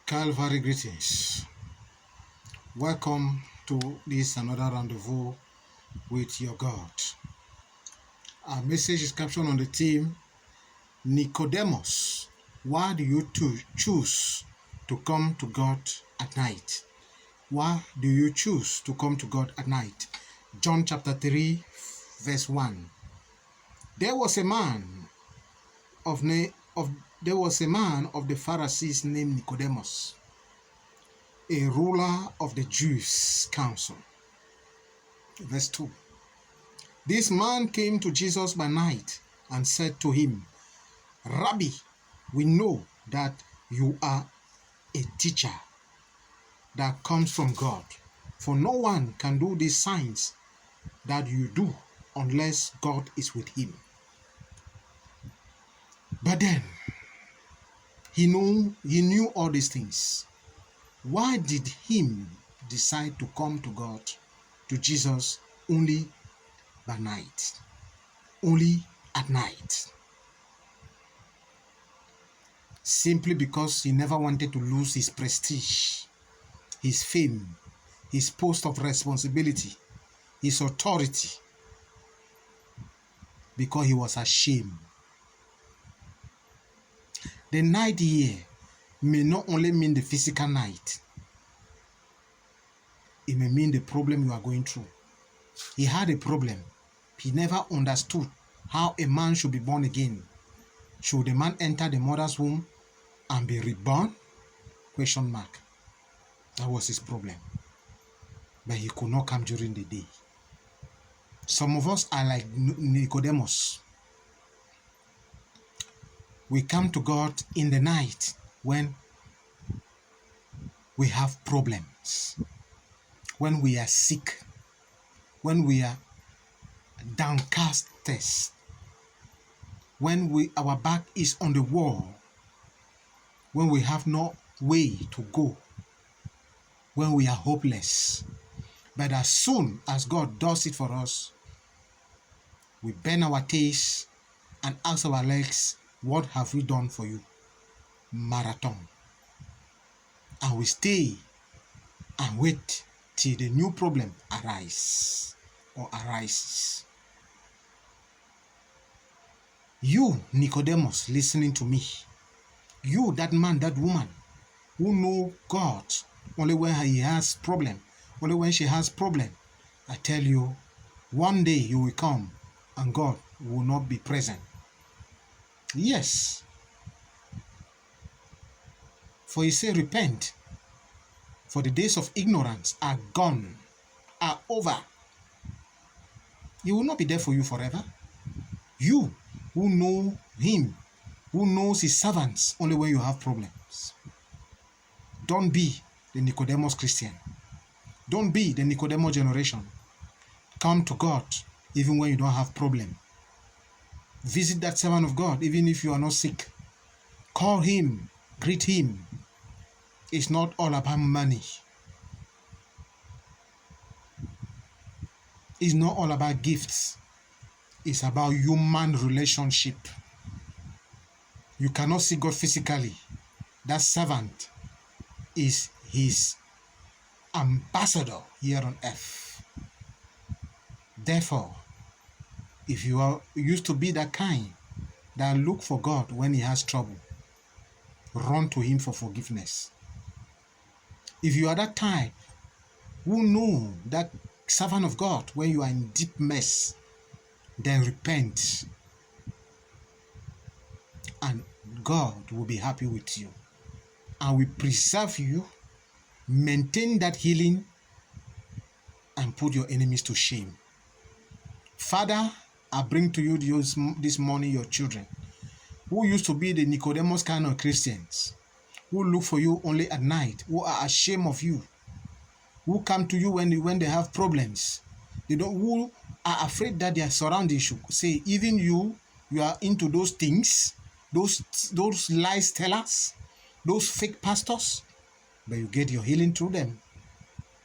Calvary greetings. Welcome to this another rendezvous with your God. Our message is captioned on the theme Nicodemus. Why do you choose to come to God at night? Why do you choose to come to God at night? John chapter 3, verse 1. There was a man of the Pharisees named Nicodemus, a ruler of the Jews' council. Verse 2. This man came to Jesus by night and said to him, Rabbi, we know that you are a teacher that comes from God, for no one can do these signs that you do unless God is with him. But then, he knew all these things. Why did he decide to come to God, to Jesus, only by night? Only at night? Simply because he never wanted to lose his prestige, his fame, his post of responsibility, his authority, because he was ashamed. The night here may not only mean the physical night, it may mean the problem you are going through. He had a problem. He never understood how a man should be born again. Should a man enter the mother's womb and be reborn? Question mark. That was his problem. But he could not come during the day. Some of us are like Nicodemus. We come to God in the night when we have problems, when we are sick, when we are downcast, when our back is on the wall, when we have no way to go, when we are hopeless. But as soon as God does it for us, we bend our tails and ask our legs, what have we done for you? Marathon. And we stay and wait till the new problem arises. You, Nicodemus, listening to me, you, that man, that woman, who know God only when he has problem, only when she has problem, I tell you, one day you will come and God will not be present. Yes. For he said, repent, for the days of ignorance are gone, are over. He will not be there for you forever. You who know him, who knows his servants only when you have problems. Don't be the Nicodemus Christian. Don't be the Nicodemus generation. Come to God even when you don't have problem. Visit that servant of God even if you are not sick. Call him, greet him. It's not all about money. It's not all about gifts. It's about human relationship. You cannot see God physically. That servant is his ambassador here on earth. Therefore, if you are used to be that kind that look for God when he has trouble, run to him for forgiveness. If you are that type who know that servant of God when you are in deep mess, then repent and God will be happy with you and will preserve you, maintain that healing and put your enemies to shame. Father, I bring to you this morning your children who used to be the Nicodemus kind of Christians, who look for you only at night, who are ashamed of you, who come to you when they have problems. Who are afraid that their surroundings should say, even you are into those things, those lies tellers, those fake pastors, but you get your healing through them.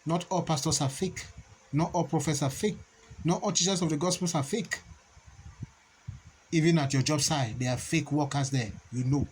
Not all pastors are fake. Not all prophets are fake. Not all teachers of the gospels are fake. Even at your job site, there are fake workers there. You know.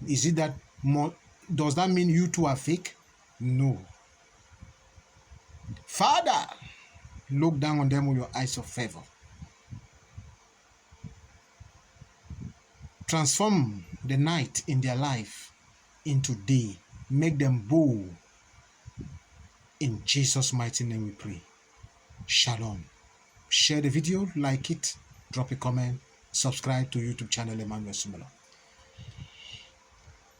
Is it that more does that mean you too are fake? No. Father, look down on them with your eyes of favor. Transform the night in their life into day. Make them bold. In Jesus' mighty name we pray. Shalom. Share the video, like it, drop a comment, subscribe to YouTube channel Emmanuel Sumelo.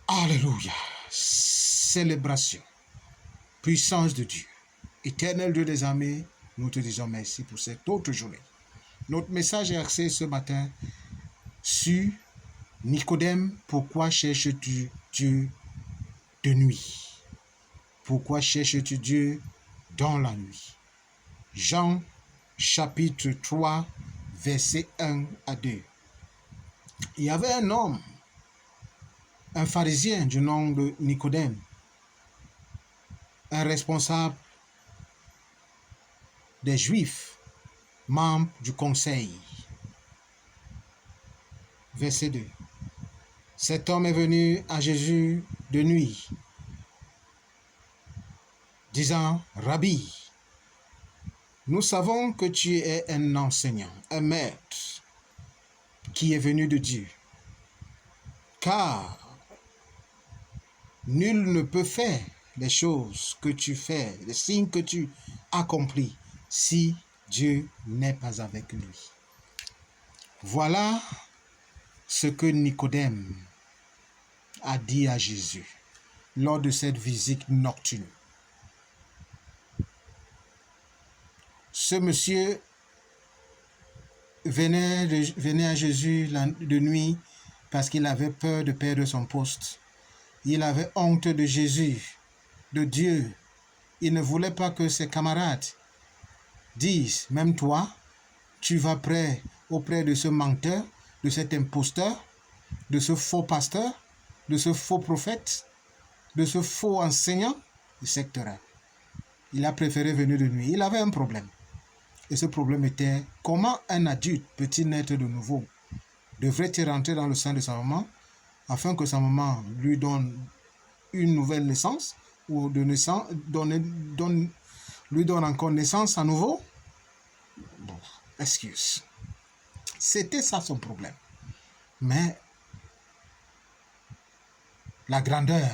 Alléluia. Célébration. Puissance de Dieu. Éternel Dieu des armées, nous te disons merci pour cette autre journée. Notre message est axé ce matin sur Nicodème. Pourquoi cherches-tu Dieu de nuit? Pourquoi cherches-tu Dieu dans la nuit? Jean chapitre 3, versets 1 à 2. Il y avait un homme, un pharisien du nom de Nicodème, un responsable des Juifs, membre du conseil. Verset 2. Cet homme est venu à Jésus de nuit, disant, Rabbi, nous savons que tu es un enseignant, un maître, qui est venu de Dieu, car nul ne peut faire les choses que tu fais, les signes que tu accomplis, si Dieu n'est pas avec lui. Voilà ce que Nicodème a dit à Jésus lors de cette visite nocturne. Ce monsieur venait à Jésus de nuit parce qu'il avait peur de perdre son poste. Il avait honte de Jésus, de Dieu. Il ne voulait pas que ses camarades disent, même toi, tu vas auprès de ce menteur, de cet imposteur, de ce faux pasteur, de ce faux prophète, de ce faux enseignant, etc. Il a préféré venir de nuit. Il avait un problème. Et ce problème était, comment un adulte peut-il naître de nouveau? Devrait-il rentrer dans le sein de sa maman afin que sa maman lui donne une nouvelle naissance ou de naissance, lui donne encore naissance à nouveau? Bon, excuse. C'était ça son problème. Mais la grandeur,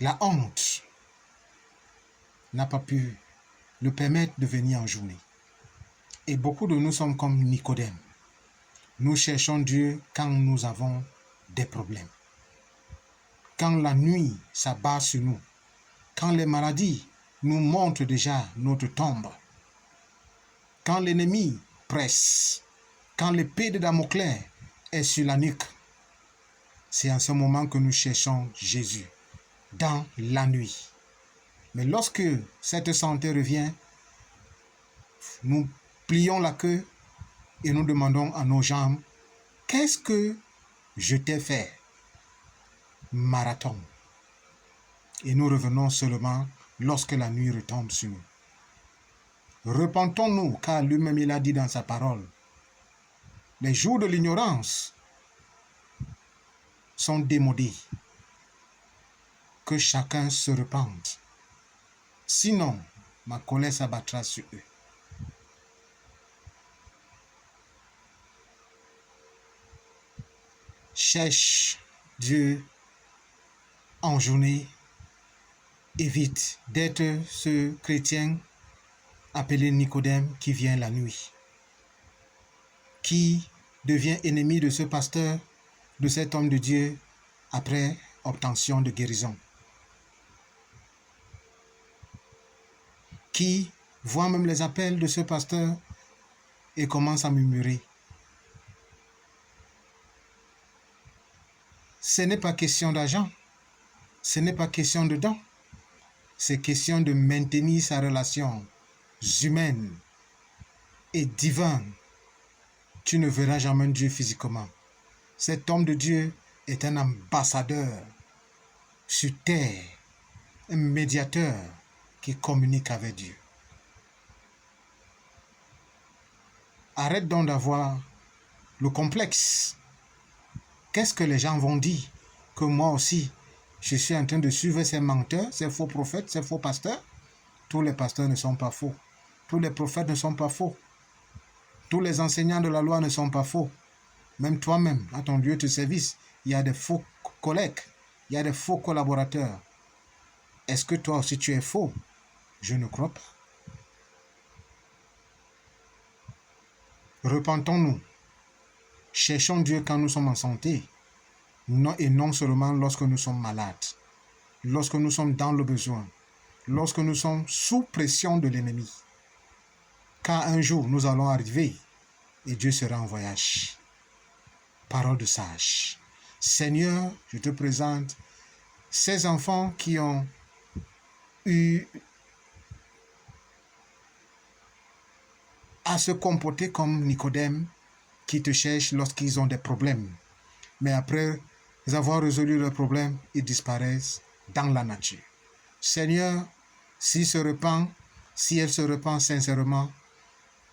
la honte n'a pas pu le permettre de venir en journée. Et beaucoup de nous sommes comme Nicodème. Nous cherchons Dieu quand nous avons des problèmes. Quand la nuit s'abat sur nous. Quand les maladies nous montrent déjà notre tombe. Quand l'ennemi presse. Quand l'épée de Damoclès est sur la nuque. C'est en ce moment que nous cherchons Jésus. Dans la nuit. Mais lorsque cette santé revient, nous plions la queue et nous demandons à nos jambes, qu'est-ce que je t'ai fait? Marathon. Et nous revenons seulement lorsque la nuit retombe sur nous. Repentons-nous, car lui-même il a dit dans sa parole, les jours de l'ignorance sont démodés. Que chacun se repente. Sinon, ma colère s'abattra sur eux. Cherche Dieu en journée. Évite d'être ce chrétien appelé Nicodème qui vient la nuit. Qui devient ennemi de ce pasteur, de cet homme de Dieu, après obtention de guérison. Qui voit même les appels de ce pasteur et commence à murmurer. Ce n'est pas question d'argent, ce n'est pas question de dons, c'est question de maintenir sa relation humaine et divine. Tu ne verras jamais Dieu physiquement. Cet homme de Dieu est un ambassadeur sur terre, un médiateur qui communique avec Dieu. Arrête donc d'avoir le complexe. Qu'est-ce que les gens vont dire? Que moi aussi, Je suis en train de suivre ces menteurs, ces faux prophètes, ces faux pasteurs. Tous les pasteurs ne sont pas faux. Tous les prophètes ne sont pas faux. Tous les enseignants de la loi ne sont pas faux. Même toi-même, à ton lieu de service, il y a des faux collègues, il y a des faux collaborateurs. Est-ce que toi aussi tu es faux? Je ne crois pas. Repentons-nous. Cherchons Dieu quand nous sommes en santé, et non seulement lorsque nous sommes malades, lorsque nous sommes dans le besoin, lorsque nous sommes sous pression de l'ennemi. Car un jour, nous allons arriver et Dieu sera en voyage. Parole de sage. Seigneur, je te présente ces enfants qui ont eu à se comporter comme Nicodème, qui te cherchent lorsqu'ils ont des problèmes. Mais après avoir résolu leurs problèmes, ils disparaissent dans la nature. Seigneur, si elle se repent sincèrement,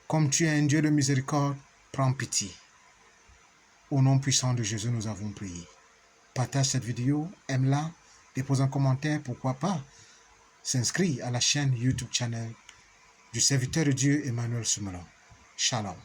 comme tu es un Dieu de miséricorde, prends pitié. Au nom puissant de Jésus, nous avons prié. Partage cette vidéo, aime-la, dépose un commentaire, pourquoi pas. S'inscrit à la chaîne YouTube channel du serviteur de Dieu Emmanuel Soumelo. Shalom.